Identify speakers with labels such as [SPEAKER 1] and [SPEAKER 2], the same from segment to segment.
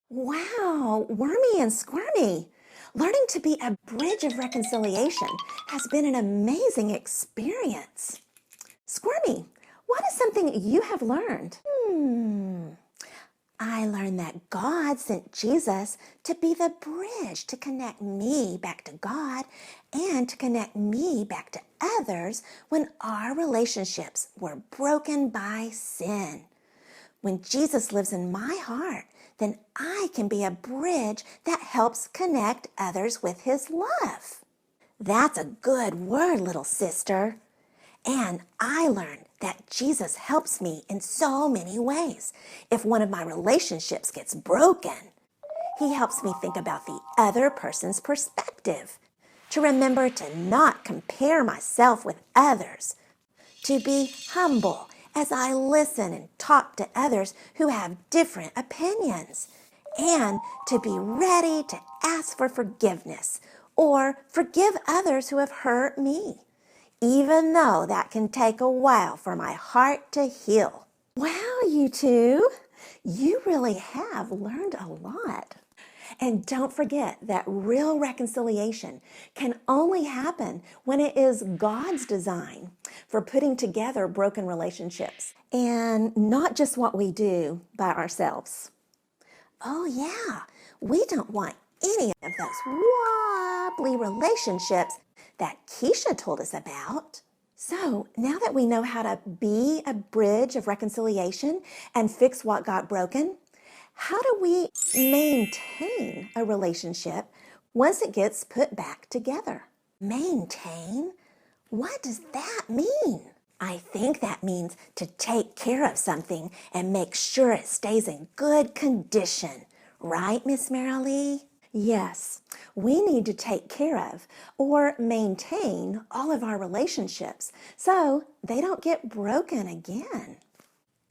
[SPEAKER 1] Wow, Wormy and Squirmy. Learning to be a bridge of reconciliation has been an amazing experience. Squirmy, what is something you have learned? I learned that God sent Jesus to be the bridge to connect me back to God and to connect me back to others when our relationships were broken by sin. When Jesus lives in my heart, then I can be a bridge that helps connect others with his love. That's a good word, little sister. And I learned that Jesus helps me in so many ways. If one of my relationships gets broken, he helps me think about the other person's perspective, to remember to not compare myself with others, to be humble as I listen and talk to others who have different opinions, and to be ready to ask for forgiveness or forgive others who have hurt me, even though that can take a while for my heart to heal. Wow, you two, you really have learned a lot. And don't forget that real reconciliation can only happen when it is God's design for putting together broken relationships and not just what we do by ourselves. Oh yeah, we don't want any of those wobbly relationships that Keisha told us about. So now that we know how to be a bridge of reconciliation and fix what got broken, how do we maintain a relationship once it gets put back together? Maintain? What does that mean? I think that means to take care of something and make sure it stays in good condition. Right, Miss Marilee? Yes, we need to take care of or maintain all of our relationships so they don't get broken again.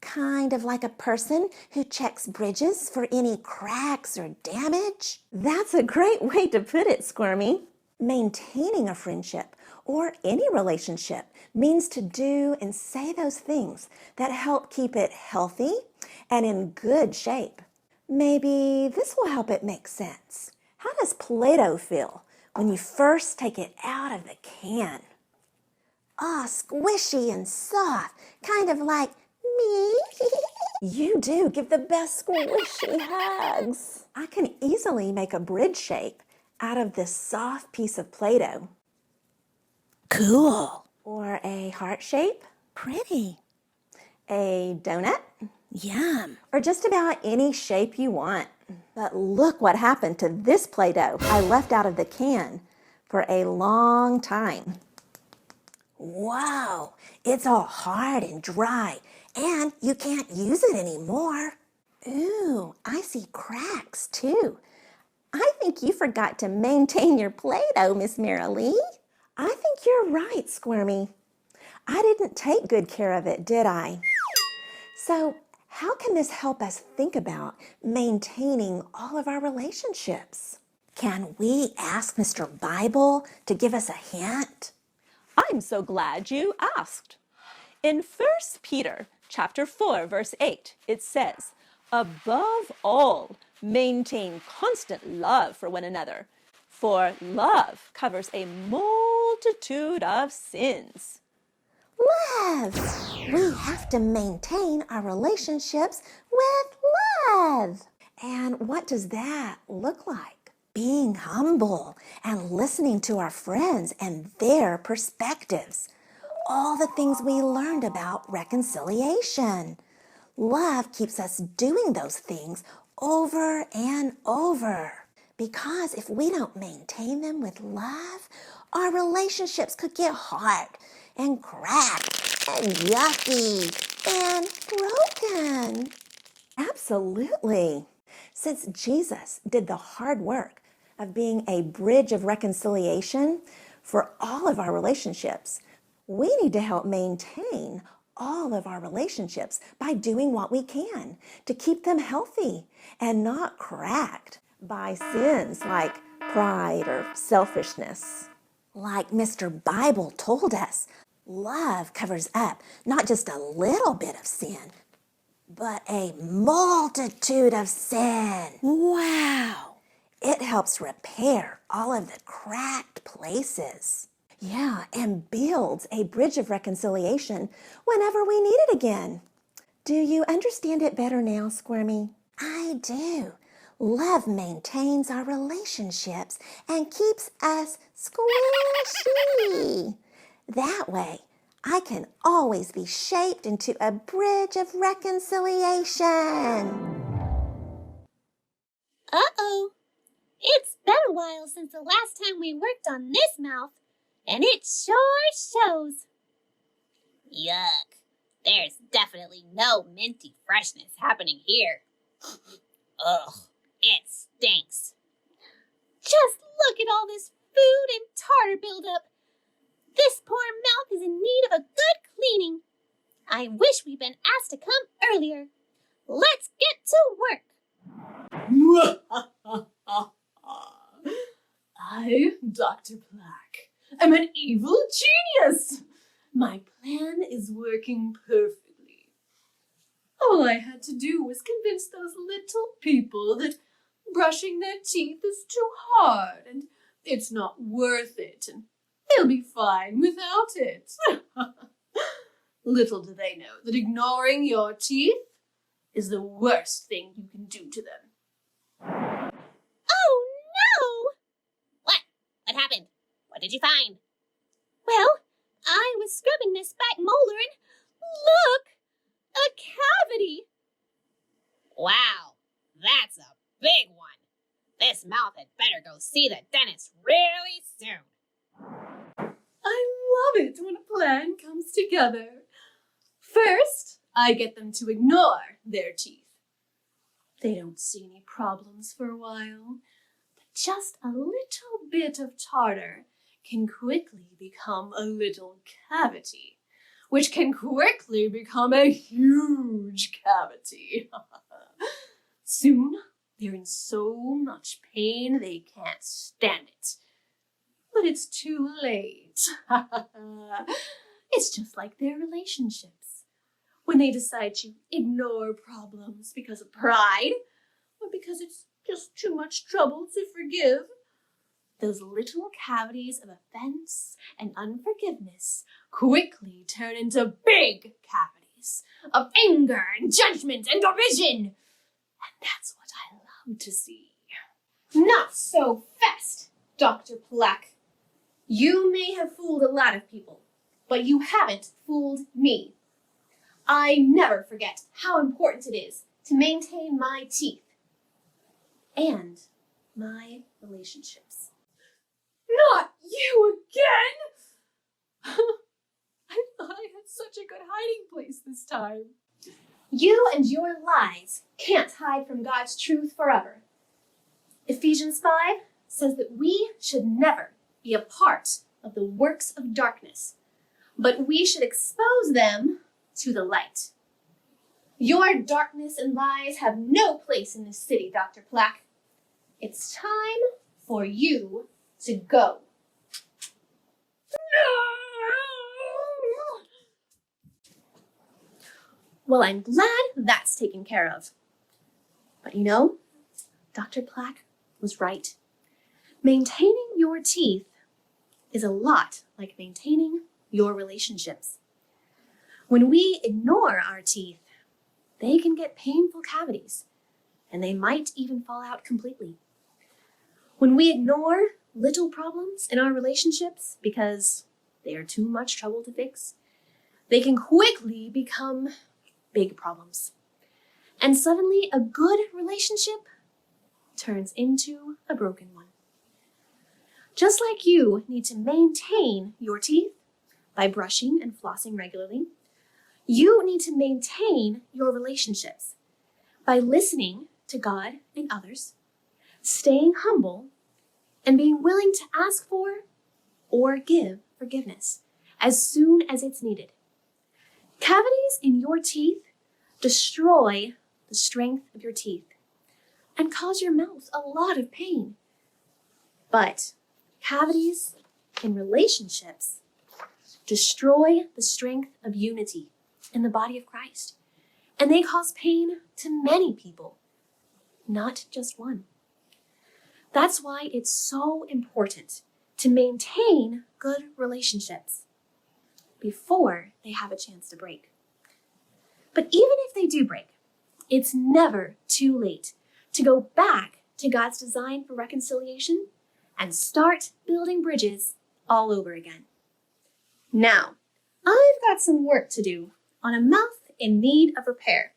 [SPEAKER 1] Kind of like a person who checks bridges for any cracks or damage? That's a great way to put it, Squirmy. Maintaining a friendship or any relationship means to do and say those things that help keep it healthy and in good shape. Maybe this will help it make sense. How does Play-Doh feel when you first take it out of the can? Squishy and soft, kind of like me. You do give the best squishy hugs. I can easily make a bridge shape out of this soft piece of Play-Doh. Cool. Or a heart shape. Pretty. A donut. Yum. Or just about any shape you want. But look what happened to this Play-Doh I left out of the can for a long time. Wow, it's all hard and dry, and you can't use it anymore. Ooh, I see cracks too. I think you forgot to maintain your Play-Doh, Miss Marilee. I think you're right, Squirmy. I didn't take good care of it, did I? So, how can this help us think about maintaining all of our relationships? Can we ask Mr. Bible to give us a hint?
[SPEAKER 2] I'm so glad you asked. In 1 Peter chapter 4, verse 8, it says, "Above all, maintain constant love for one another, for love covers a multitude of sins."
[SPEAKER 1] Love. We have to maintain our relationships with love. And what does that look like? Being humble and listening to our friends and their perspectives. All the things we learned about reconciliation. Love keeps us doing those things over and over. Because if we don't maintain them with love, our relationships could get hard and cracked and yucky and broken. Absolutely. Since Jesus did the hard work of being a bridge of reconciliation for all of our relationships, we need to help maintain all of our relationships by doing what we can to keep them healthy and not cracked by sins like pride or selfishness. Like Mr. Bible told us, love covers up not just a little bit of sin, but a multitude of sin.
[SPEAKER 2] Wow.
[SPEAKER 1] It helps repair all of the cracked places. Yeah, and builds a bridge of reconciliation whenever we need it again. Do you understand it better now, Squirmy? I do. Love maintains our relationships and keeps us squishy. That way, I can always be shaped into a bridge of reconciliation.
[SPEAKER 3] Uh-oh. It's been a while since the last time we worked on this mouth, and it sure shows. Yuck. There's definitely no minty freshness happening here. Ugh, it stinks. Just look at all this food and tartar buildup. This poor mouth is in need of a good cleaning. I wish we'd been asked to come earlier. Let's get to work.
[SPEAKER 4] I, Dr. Black, am an evil genius. My plan is working perfectly. All I had to do was convince those little people that brushing their teeth is too hard and it's not worth it, and they'll be fine without it. Little do they know that ignoring your teeth is the worst thing you can do to them.
[SPEAKER 3] Oh, no! What happened? What did you find? Well, I was scrubbing this back molar and look! A cavity! Wow, that's a big one. This mouth had better go see the dentist really soon.
[SPEAKER 4] I love it when a plan comes together. First, I get them to ignore their teeth. They don't see any problems for a while, but just a little bit of tartar can quickly become a little cavity, which can quickly become a huge cavity. Soon, they're in so much pain they can't stand it. But it's too late. It's just like their relationships. When they decide to ignore problems because of pride, or because it's just too much trouble to forgive, those little cavities of offense and unforgiveness quickly turn into big cavities of anger and judgment and division. And that's what I love to see. Not so fast, Dr. Black. You may have fooled a lot of people, but you haven't fooled me. I never forget how important it is to maintain my teeth and my relationships. Not you again! I thought I had such a good hiding place this time. You and your lies can't hide from God's truth forever. Ephesians 5 says that we should never be a part of the works of darkness, but we should expose them to the light. Your darkness and lies have no place in this city, Dr. Black. It's time for you to go. No! Well, I'm glad that's taken care of. But you know, Dr. Black was right. Maintaining your teeth is a lot like maintaining your relationships. When we ignore our teeth, they can get painful cavities, and they might even fall out completely. When we ignore little problems in our relationships because they are too much trouble to fix, they can quickly become big problems. And suddenly a good relationship turns into a broken one. Just like you need to maintain your teeth by brushing and flossing regularly, you need to maintain your relationships by listening to God and others, staying humble, and being willing to ask for or give forgiveness as soon as it's needed. Cavities in your teeth destroy the strength of your teeth and cause your mouth a lot of pain. But cavities in relationships destroy the strength of unity in the body of Christ and they cause pain to many people, not just one. That's why it's so important to maintain good relationships before they have a chance to break. But even if they do break, it's never too late to go back to God's design for reconciliation and start building bridges all over again. Now, I've got some work to do on a mouth in need of repair,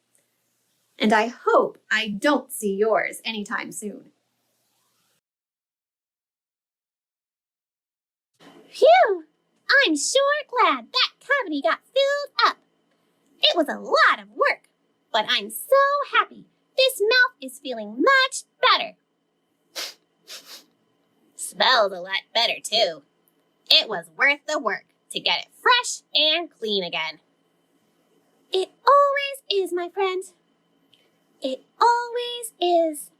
[SPEAKER 4] and I hope I don't see yours anytime soon.
[SPEAKER 3] Phew! I'm sure glad that cavity got filled up. It was a lot of work, but I'm so happy this mouth is feeling much better. Smells a lot better, too. It was worth the work to get it fresh and clean again. It always is, my friend. It always is.